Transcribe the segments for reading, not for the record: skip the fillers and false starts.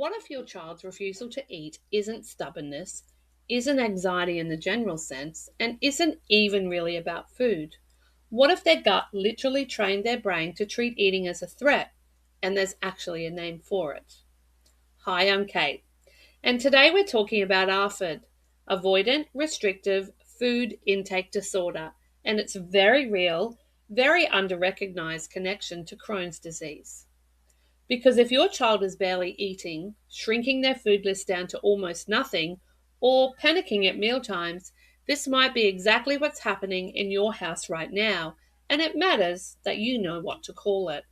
What if your child's refusal to eat isn't stubbornness, isn't anxiety in the general sense, and isn't even really about food? What if their gut literally trained their brain to treat eating as a threat, and there's actually a name for it? Hi, I'm Kate, and today we're talking about ARFID, Avoidant Restrictive Food Intake Disorder, and its very real, very under-recognized connection to Crohn's disease. Because if your child is barely eating, shrinking their food list down to almost nothing, or panicking at mealtimes, this might be exactly what's happening in your house right now, and it matters that you know what to call it.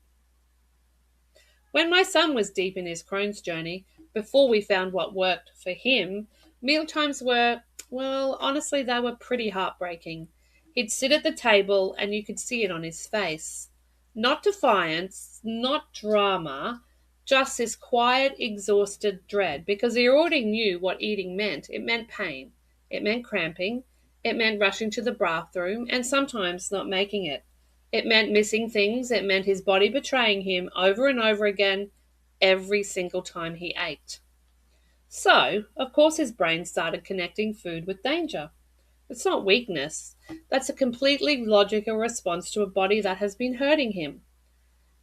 When my son was deep in his Crohn's journey, before we found what worked for him, mealtimes were, well, honestly, they were pretty heartbreaking. He'd sit at the table and you could see it on his face. Not defiance, not drama, just this quiet, exhausted dread, because he already knew what eating meant. It meant pain. It meant cramping. It meant rushing to the bathroom and sometimes not making it. It meant missing things. It meant his body betraying him over and over again every single time he ate. So, of course, his brain started connecting food with danger. It's not weakness. That's a completely logical response to a body that has been hurting him.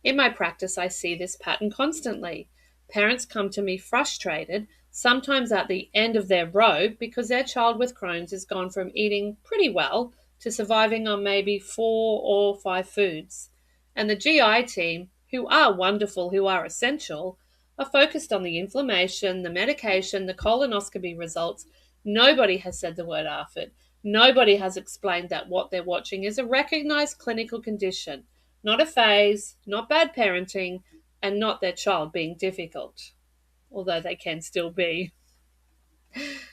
In my practice, I see this pattern constantly. Parents come to me frustrated, sometimes at the end of their rope, because their child with Crohn's has gone from eating pretty well to surviving on maybe 4 or 5 foods. And the GI team, who are wonderful, who are essential, are focused on the inflammation, the medication, the colonoscopy results. Nobody has said the word ARFID. Nobody has explained that what they're watching is a recognized clinical condition, not a phase, not bad parenting, and not their child being difficult, although they can still be.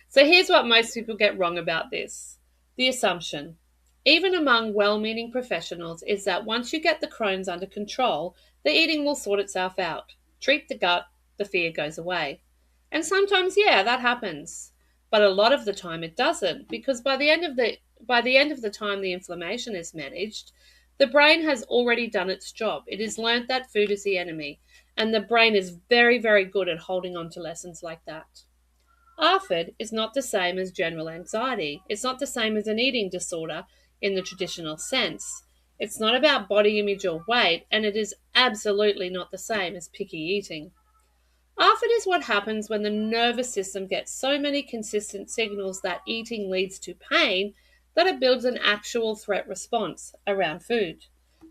So here's what most people get wrong about this. The assumption, even among well-meaning professionals, is that once you get the Crohn's under control, the eating will sort itself out. Treat the gut, the fear goes away. And sometimes, yeah, that happens. But a lot of the time it doesn't, because by the end of the time the inflammation is managed, the brain has already done its job. It has learnt that food is the enemy, and the brain is very, very good at holding on to lessons like that. ARFID is not the same as general anxiety. It's not the same as an eating disorder in the traditional sense. It's not about body image or weight, and it is absolutely not the same as picky eating. ARFID is what happens when the nervous system gets so many consistent signals that eating leads to pain that it builds an actual threat response around food.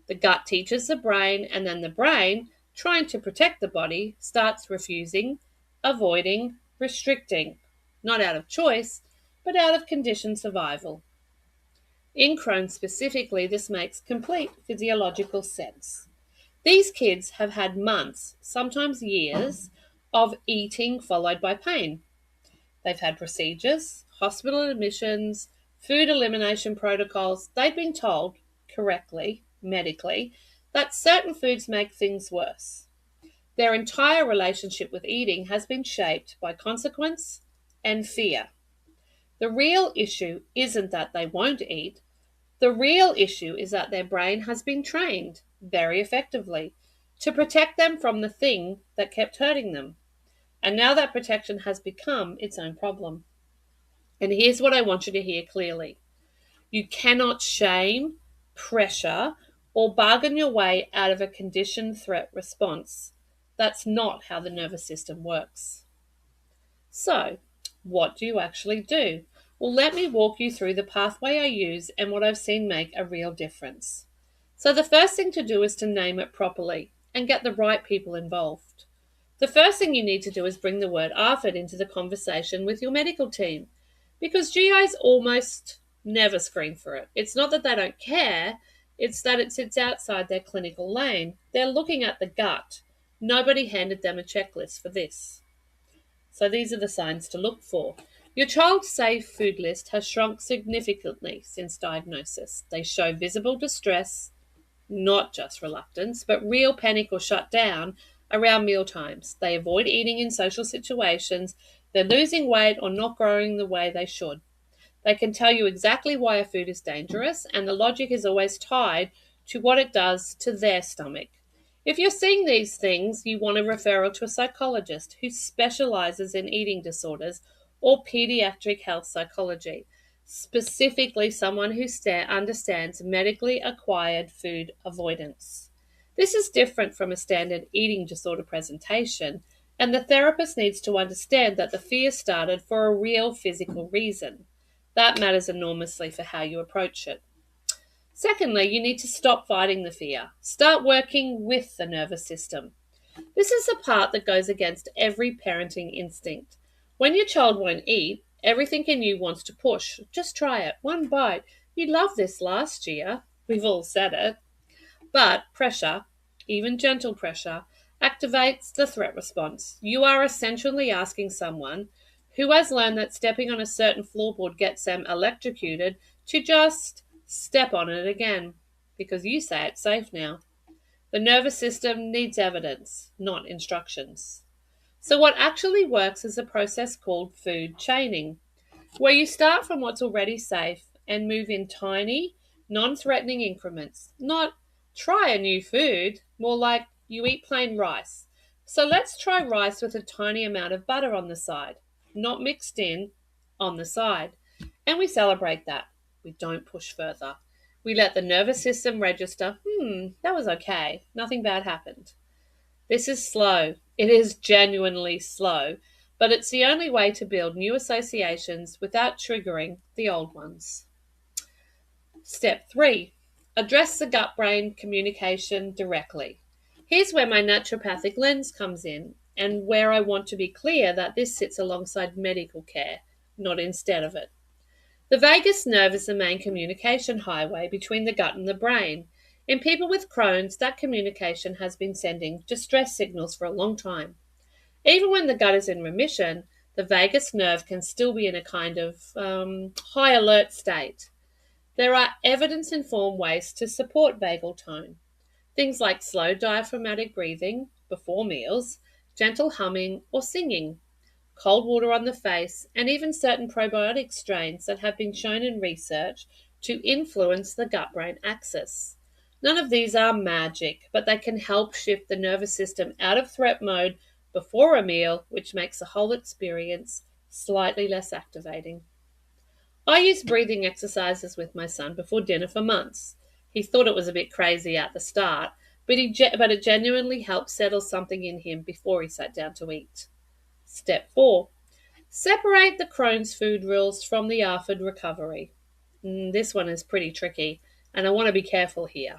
The gut teaches the brain, and then the brain, trying to protect the body, starts refusing, avoiding, restricting, not out of choice, but out of conditioned survival. In Crohn specifically, this makes complete physiological sense. These kids have had months, sometimes years, of eating followed by pain. They've had procedures, hospital admissions, food elimination protocols. They've been told, correctly, medically, that certain foods make things worse. Their entire relationship with eating has been shaped by consequence and fear. The real issue isn't that they won't eat. The real issue is that their brain has been trained, very effectively, to protect them from the thing that kept hurting them. And now that protection has become its own problem. And here's what I want you to hear clearly. You cannot shame, pressure, or bargain your way out of a conditioned threat response. That's not how the nervous system works. So, what do you actually do? Well, let me walk you through the pathway I use and what I've seen make a real difference. So the first thing to do is to name it properly and get the right people involved. The first thing you need to do is bring the word ARFID into the conversation with your medical team, because GIs almost never screen for it. It's not that they don't care, it's that it sits outside their clinical lane. They're looking at the gut. Nobody handed them a checklist for this. So these are the signs to look for. Your child's safe food list has shrunk significantly since diagnosis. They show visible distress, not just reluctance, but real panic or shutdown around meal times. They avoid eating in social situations. They're losing weight or not growing the way they should. They can tell you exactly why a food is dangerous, and the logic is always tied to what it does to their stomach. If you're seeing these things, you want a referral to a psychologist who specializes in eating disorders or pediatric health psychology, specifically someone who understands medically acquired food avoidance. This is different from a standard eating disorder presentation, and the therapist needs to understand that the fear started for a real physical reason. That matters enormously for how you approach it. Secondly, you need to stop fighting the fear. Start working with the nervous system. This is the part that goes against every parenting instinct. When your child won't eat, everything in you wants to push. Just try it. One bite. You loved this last year. We've all said it. But pressure, even gentle pressure, activates the threat response. You are essentially asking someone who has learned that stepping on a certain floorboard gets them electrocuted to just step on it again because you say it's safe now. The nervous system needs evidence, not instructions. So, what actually works is a process called food chaining, where you start from what's already safe and move in tiny, non threatening increments. Not try a new food, more like you eat plain rice. So, let's try rice with a tiny amount of butter on the side, not mixed in, on the side. And we celebrate that. We don't push further. We let the nervous system register, that was okay. Nothing bad happened. This is slow. It is genuinely slow, but it's the only way to build new associations without triggering the old ones. Step 3. Address the gut-brain communication directly. Here's where my naturopathic lens comes in, and where I want to be clear that this sits alongside medical care, not instead of it. The vagus nerve is the main communication highway between the gut and the brain. In people with Crohn's, that communication has been sending distress signals for a long time. Even when the gut is in remission, the vagus nerve can still be in a kind of high alert state. There are evidence-informed ways to support vagal tone. Things like slow diaphragmatic breathing before meals, gentle humming or singing, cold water on the face, and even certain probiotic strains that have been shown in research to influence the gut-brain axis. None of these are magic, but they can help shift the nervous system out of threat mode before a meal, which makes the whole experience slightly less activating. I used breathing exercises with my son before dinner for months. He thought it was a bit crazy at the start, but it genuinely helped settle something in him before he sat down to eat. Step 4. Separate the Crohn's food rules from the ARFID recovery. This one is pretty tricky, and I want to be careful here.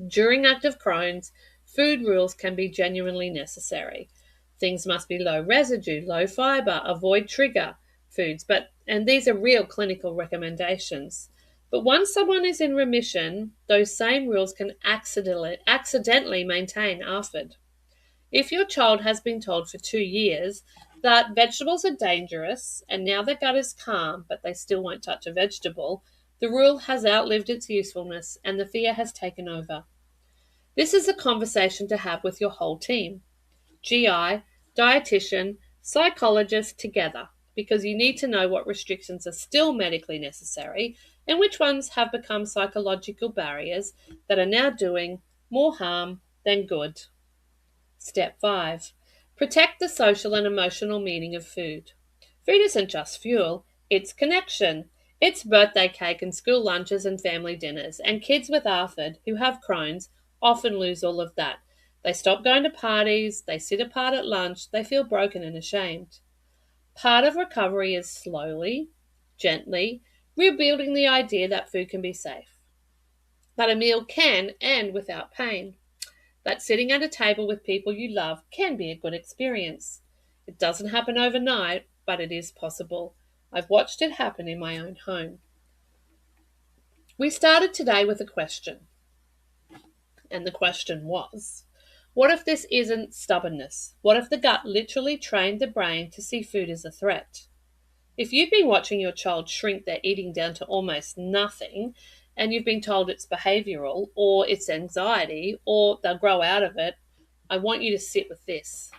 During active Crohn's, food rules can be genuinely necessary. Things must be low residue, low fiber, avoid trigger foods, and these are real clinical recommendations. But once someone is in remission, those same rules can accidentally maintain ARFID. If your child has been told for 2 years that vegetables are dangerous and now their gut is calm but they still won't touch a vegetable, the rule has outlived its usefulness and the fear has taken over. This is a conversation to have with your whole team, GI, dietitian, psychologist together, because you need to know what restrictions are still medically necessary and which ones have become psychological barriers that are now doing more harm than good. Step 5. Protect the social and emotional meaning of food. Food isn't just fuel, it's connection. It's birthday cake and school lunches and family dinners, and kids with ARFID who have Crohn's often lose all of that. They stop going to parties, they sit apart at lunch, they feel broken and ashamed. Part of recovery is slowly, gently, rebuilding the idea that food can be safe, that a meal can end without pain, that sitting at a table with people you love can be a good experience. It doesn't happen overnight, but it is possible. I've watched it happen in my own home. We started today with a question, and the question was, what if this isn't stubbornness? What if the gut literally trained the brain to see food as a threat? If you've been watching your child shrink their eating down to almost nothing, and you've been told it's behavioral, or it's anxiety, or they'll grow out of it, I want you to sit with this.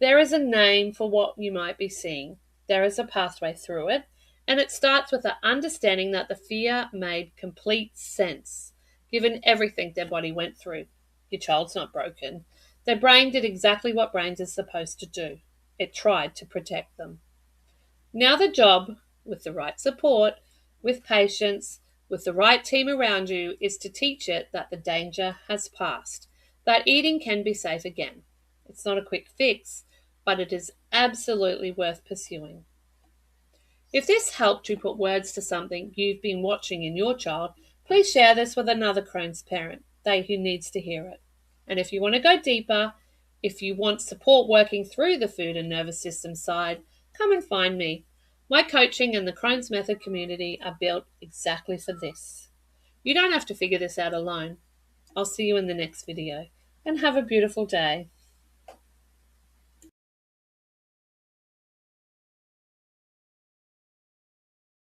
There is a name for what you might be seeing. There is a pathway through it, and it starts with the understanding that the fear made complete sense, given everything their body went through. Your child's not broken. Their brain did exactly what brains are supposed to do. It tried to protect them. Now the job, with the right support, with patience, with the right team around you, is to teach it that the danger has passed, that eating can be safe again. It's not a quick fix, but it is absolutely worth pursuing. If this helped you put words to something you've been watching in your child, please share this with another Crohn's parent, they who needs to hear it. And if you want to go deeper, if you want support working through the food and nervous system side, come and find me. My coaching and the Crohn's Method community are built exactly for this. You don't have to figure this out alone. I'll see you in the next video, and have a beautiful day.